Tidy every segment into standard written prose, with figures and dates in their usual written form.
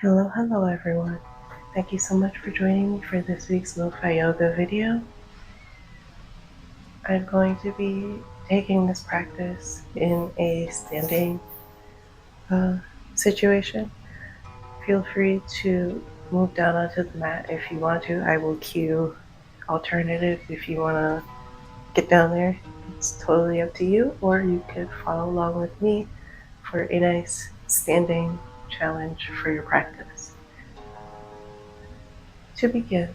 Hello everyone. Thank you so much for joining me for this week's LoFi Yoga video. I'm going to be taking this practice in a standing situation. Feel free to move down onto the mat if you want to. I will cue alternatives if you want to get down there. It's totally up to you, or you could follow along with me for a nice standing challenge for your practice. To begin,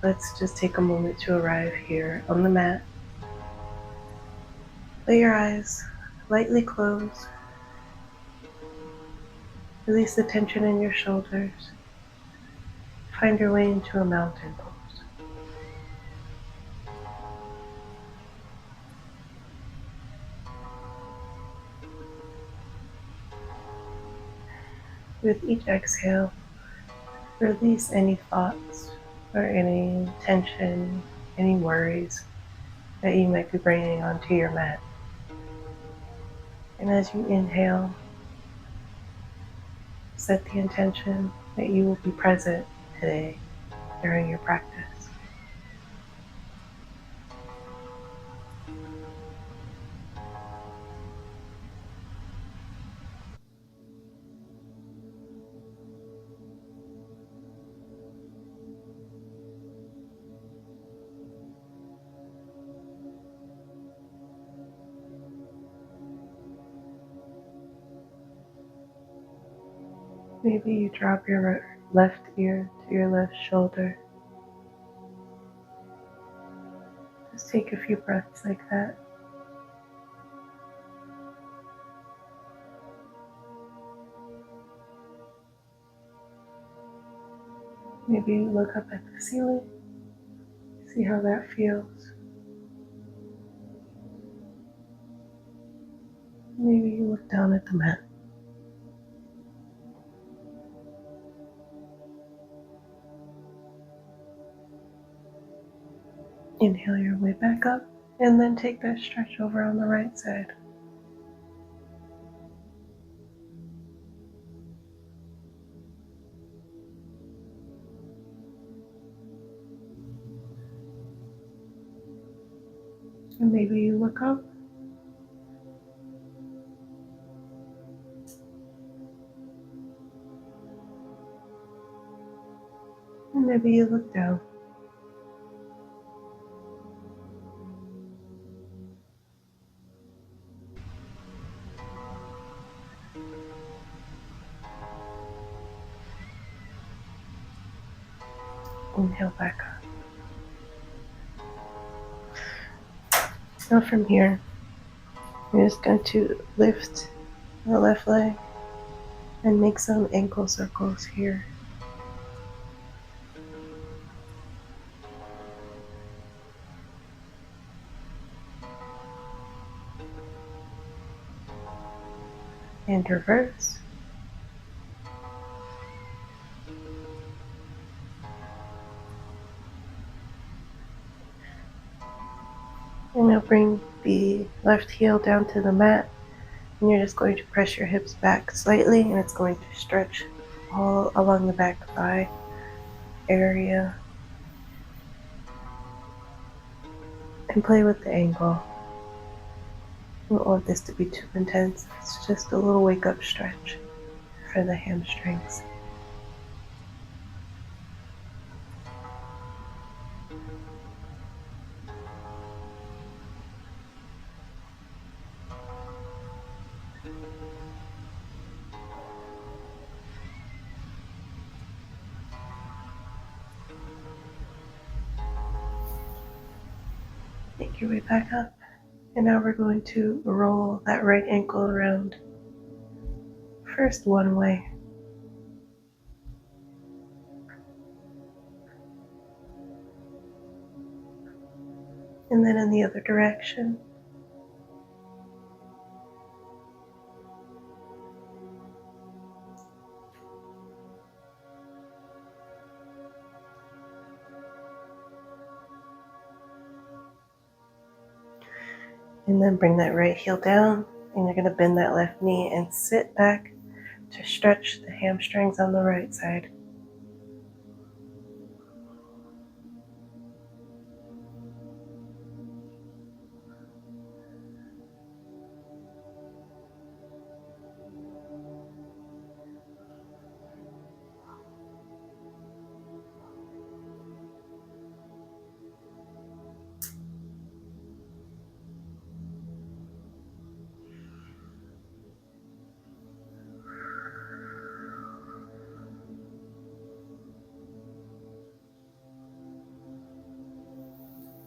let's just take a moment to arrive here on the mat. Let your eyes lightly close. Release the tension in your shoulders. Find your way into a mountain pose. With each exhale, release any thoughts or any tension, any worries that you might be bringing onto your mat. And as you inhale, set the intention that you will be present today during your practice. Maybe you drop your left ear to your left shoulder. Just take a few breaths like that. Maybe you look up at the ceiling, see how that feels. Maybe you look down at the mat. Inhale your way back up, and then take that stretch over on the right side. And maybe you look up. And maybe you look down. Inhale back up. Now from here, you're just going to lift the left leg and make some ankle circles here. And reverse. And now bring the left heel down to the mat. And you're just going to press your hips back slightly, and it's going to stretch all along the back thigh area. And play with the angle. You don't want this to be too intense. It's just a little wake up stretch for the hamstrings. Make your way back up. And now we're going to roll that right ankle around. First one way. And then in the other direction. And then bring that right heel down, and you're going to bend that left knee and sit back to stretch the hamstrings on the right side.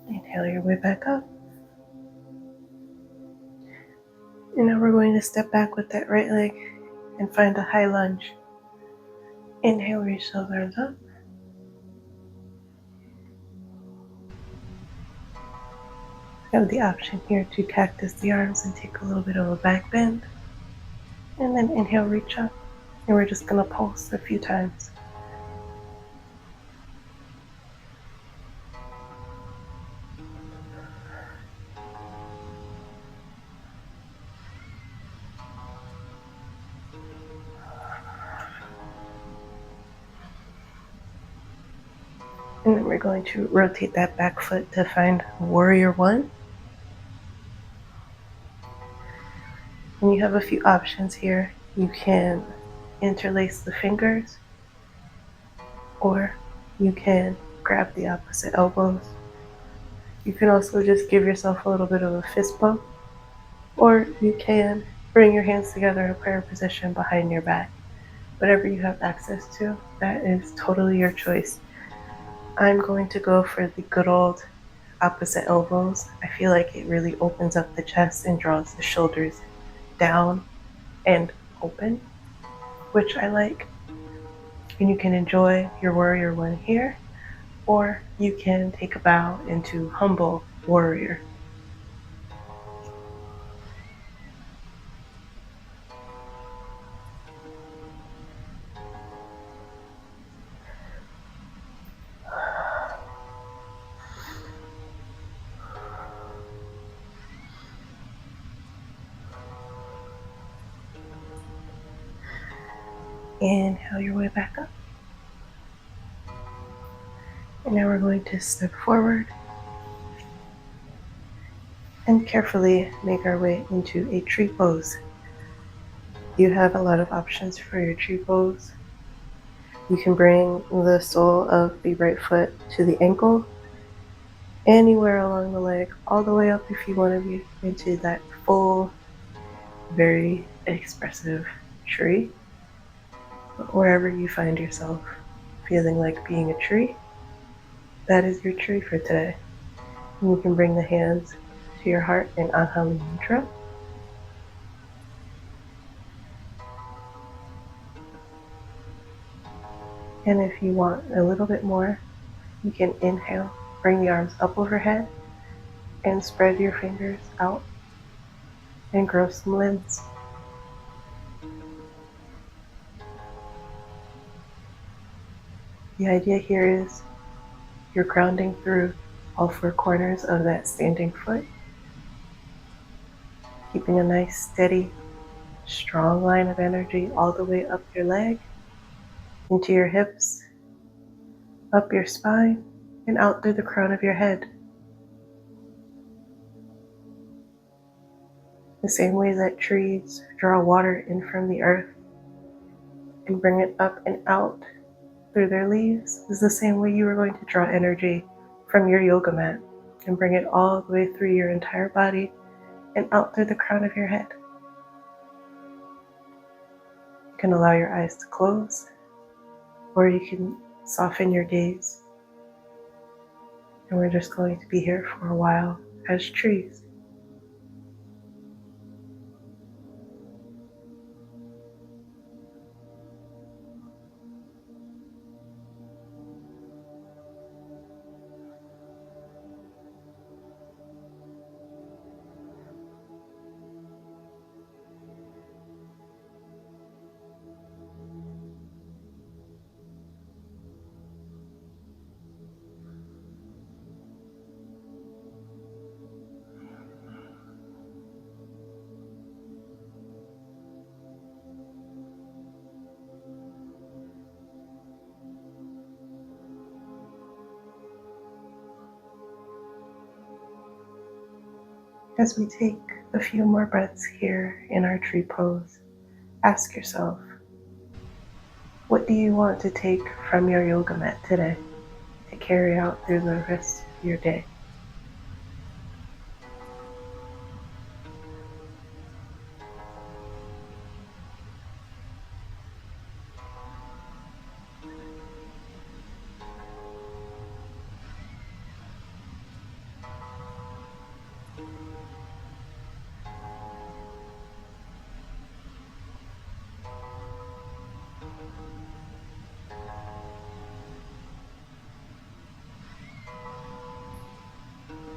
Inhale your way back up. And now we're going to step back with that right leg and find a high lunge. Inhale, reach those arms up. You have the option here to cactus the arms and take a little bit of a back bend. And then inhale, reach up. And we're just going to pulse a few times. And then we're going to rotate that back foot to find warrior one. And you have a few options here. You can interlace the fingers, or you can grab the opposite elbows. You can also just give yourself a little bit of a fist bump, or you can bring your hands together in a prayer position behind your back. Whatever you have access to, that is totally your choice. I'm going to go for the good old opposite elbows. I feel like it really opens up the chest and draws the shoulders down and open, which I like. And you can enjoy your warrior one here, or you can take a bow into humble warrior. Inhale your way back up. And now we're going to step forward and carefully make our way into a tree pose. You have a lot of options for your tree pose. You can bring the sole of the right foot to the ankle, anywhere along the leg, all the way up if you want to be into that full, very expressive tree. But wherever you find yourself feeling like being a tree, that is your tree for today. And you can bring the hands to your heart in Anjali Mudra. And if you want a little bit more, you can inhale, bring the arms up overhead, and spread your fingers out and grow some limbs. The idea here is you're grounding through all four corners of that standing foot, keeping a nice, steady, strong line of energy all the way up your leg, into your hips, up your spine, and out through the crown of your head. The same way that trees draw water in from the earth and bring it up and out through their leaves is the same way you are going to draw energy from your yoga mat and bring it all the way through your entire body and out through the crown of your head. You can allow your eyes to close, or you can soften your gaze. And we're just going to be here for a while as trees. As we take a few more breaths here in our tree pose, ask yourself, what do you want to take from your yoga mat today to carry out through the rest of your day?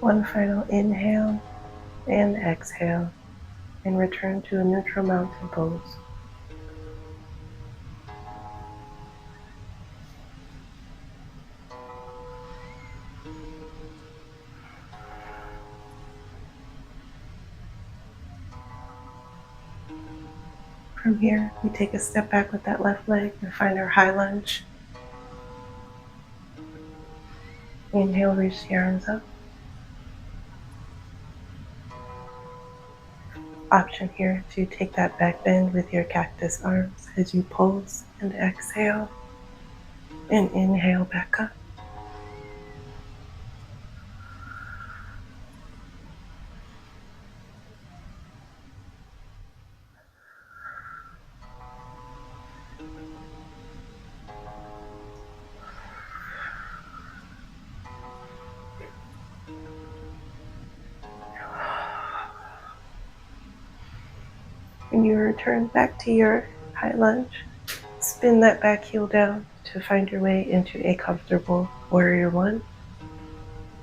One final inhale and exhale, and return to a neutral mountain pose. From here, we take a step back with that left leg and find our high lunge. Inhale, reach the arms up. Option here to take that back bend with your cactus arms as you pulse and exhale, and inhale back up. When you return back to your high lunge, spin that back heel down to find your way into a comfortable warrior one.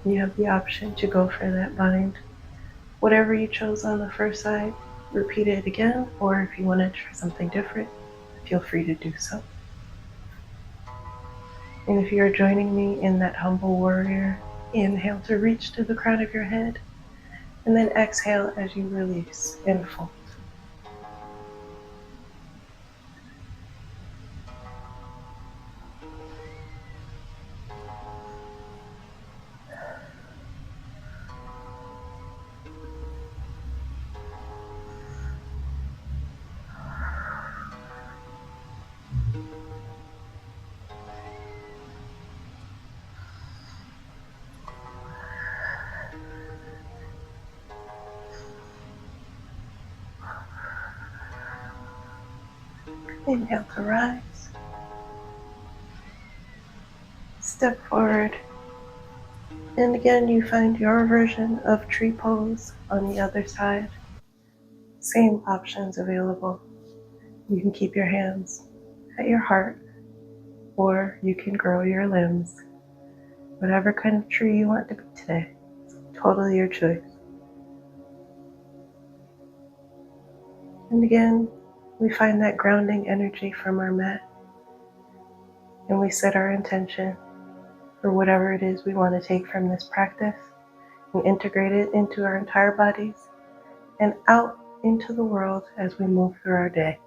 You have the option to go for that bind. Whatever you chose on the first side, repeat it again, or if you want to try something different, feel free to do so. And if you're joining me in that humble warrior, inhale to reach to the crown of your head, and then exhale as you release and fold. Inhale to rise. Step forward. And again, you find your version of tree pose on the other side. Same options available. You can keep your hands at your heart, or you can grow your limbs. Whatever kind of tree you want to be today. Totally your choice. And again, we find that grounding energy from our mat, and we set our intention for whatever it is we want to take from this practice and integrate it into our entire bodies and out into the world as we move through our day.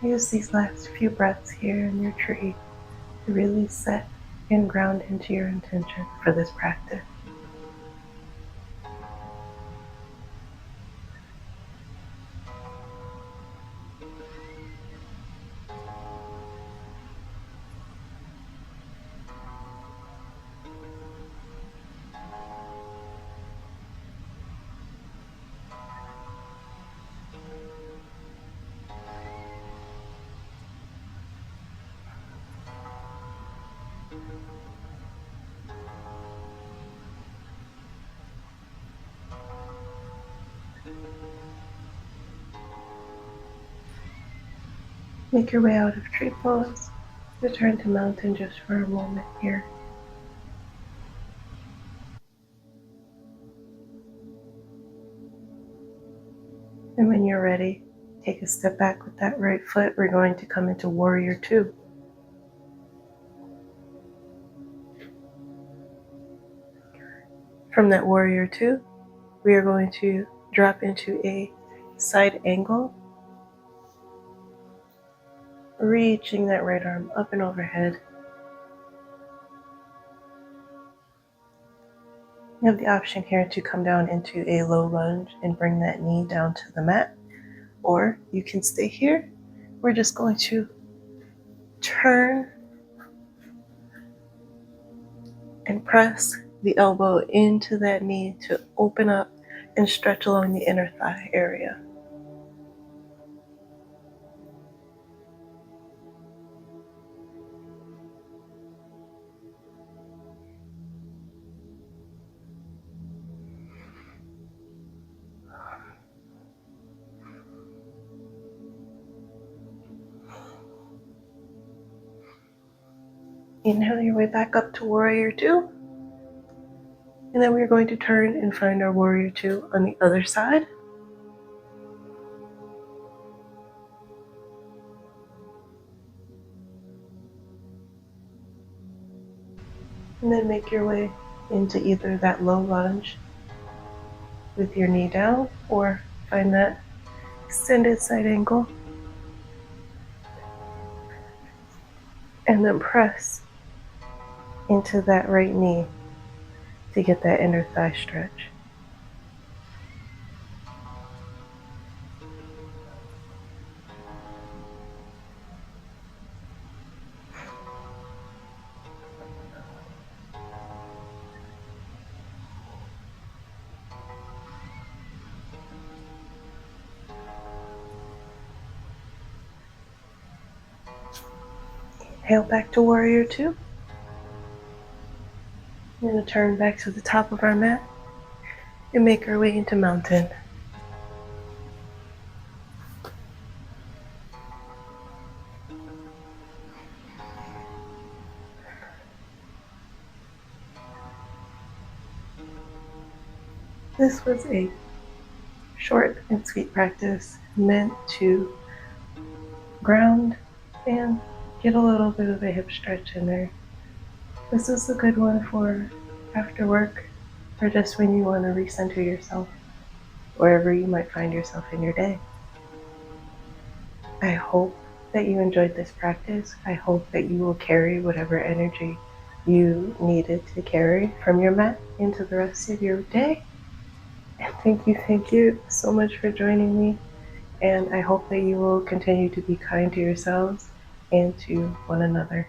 Use these last few breaths here in your tree to really set and ground into your intention for this practice. Make your way out of tree pose. Return to mountain just for a moment here. And when you're ready, take a step back with that right foot. We're going to come into warrior two. From that warrior two, we are going to drop into a side angle, reaching that right arm up and overhead. You have the option here to come down into a low lunge and bring that knee down to the mat, or you can stay here. We're just going to turn and press the elbow into that knee to open up and stretch along the inner thigh area. Inhale your way back up to warrior two. And then we're going to turn and find our warrior two on the other side. And then make your way into either that low lunge with your knee down, or find that extended side angle. And then press into that right knee to get that inner thigh stretch. Inhale back to warrior two. We're going to turn back to the top of our mat and make our way into mountain. This was a short and sweet practice meant to ground and get a little bit of a hip stretch in there. This is a good one for after work, or just when you want to recenter yourself, wherever you might find yourself in your day. I hope that you enjoyed this practice. I hope that you will carry whatever energy you needed to carry from your mat into the rest of your day. And thank you so much for joining me. And I hope that you will continue to be kind to yourselves and to one another.